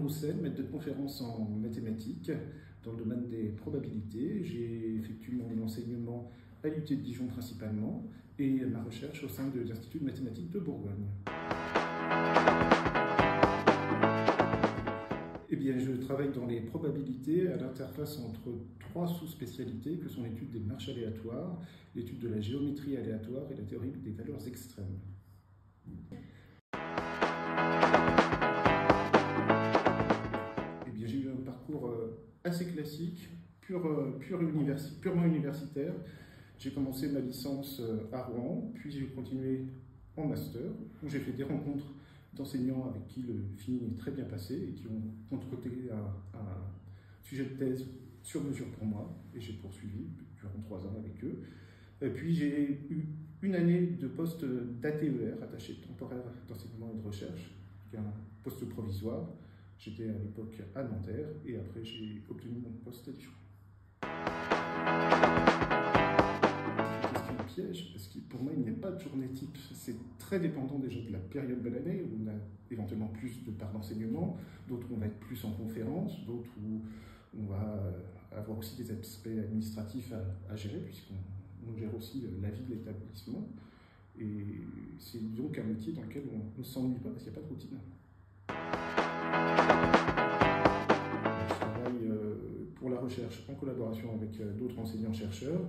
Roussel, maître de conférence en mathématiques dans le domaine des probabilités. J'ai effectué mon enseignement à l'UT de Dijon principalement et ma recherche au sein de l'Institut de mathématiques de Bourgogne. Eh bien, je travaille dans les probabilités à l'interface entre trois sous-spécialités que sont l'étude des marches aléatoires, l'étude de la géométrie aléatoire et la théorie des valeurs extrêmes. Eh bien, j'ai eu un parcours assez classique, purement universitaire. J'ai commencé ma licence à Rouen, puis j'ai continué en master, où j'ai fait des rencontres d'enseignants avec qui le feeling est très bien passé et qui ont concocté un sujet de thèse sur mesure pour moi, et j'ai poursuivi durant 3 ans avec eux. Et puis j'ai eu une année de poste d'ATER, attaché temporaire d'enseignement et de recherche, qui est un poste provisoire. J'étais à l'époque à Nanterre, et après j'ai obtenu mon poste à Dijon. Piège, parce que pour moi il n'y a pas de journée type, c'est très dépendant déjà de la période de l'année où on a éventuellement plus de parts d'enseignement, d'autres où on va être plus en conférence, d'autres où on va avoir aussi des aspects administratifs à gérer puisqu'on gère aussi la vie de l'établissement, et c'est donc un métier dans lequel on ne s'ennuie pas parce qu'il n'y a pas de routine. Je travaille pour la recherche en collaboration avec d'autres enseignants-chercheurs,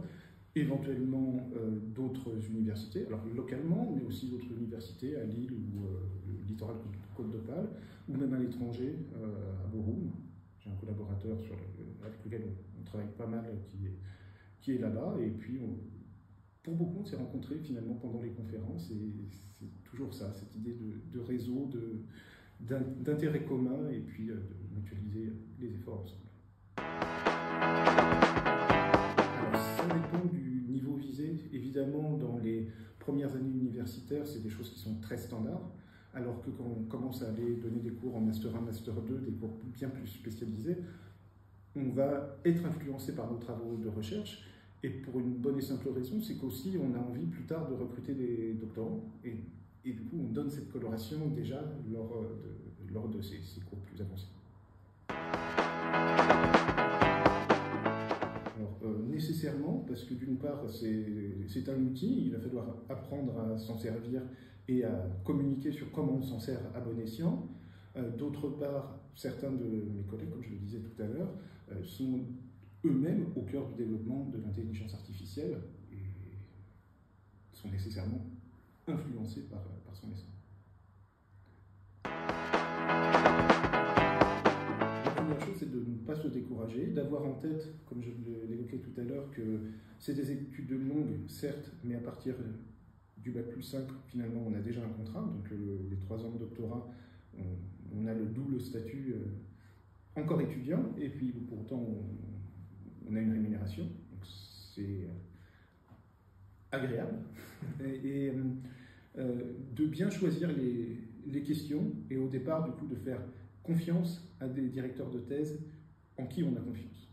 éventuellement d'autres universités, alors localement, mais aussi d'autres universités à Lille ou le littoral Côte d'Opale, ou même à l'étranger, à Bochum. J'ai un collaborateur avec lequel on travaille pas mal qui est là-bas, et puis pour beaucoup on s'est rencontrés finalement pendant les conférences, et c'est toujours ça, cette idée de réseau, d'intérêt commun, et puis de mutualiser les efforts ensemble. Ça dépend du niveau visé. Évidemment, dans les premières années universitaires, c'est des choses qui sont très standards, alors que quand on commence à aller donner des cours en Master 1, Master 2, des cours bien plus spécialisés, on va être influencé par nos travaux de recherche, et pour une bonne et simple raison, c'est qu'aussi on a envie plus tard de recruter des doctorants, et du coup on donne cette coloration déjà lors de ces cours plus avancés. Nécessairement, parce que d'une part, c'est un outil, il va falloir apprendre à s'en servir et à communiquer sur comment on s'en sert à bon escient. D'autre part, certains de mes collègues, comme je le disais tout à l'heure, sont eux-mêmes au cœur du développement de l'intelligence artificielle et sont nécessairement influencés par son essor. C'est de ne pas se décourager, d'avoir en tête, comme je l'évoquais tout à l'heure, que c'est des études longues, certes, mais à partir du Bac+5, finalement, on a déjà un contrat, donc les 3 ans de doctorat, on a le double statut encore étudiant, et puis pour autant, on a une rémunération, donc c'est agréable, et de bien choisir les questions, et au départ, du coup, de faire confiance à des directeurs de thèse en qui on a confiance.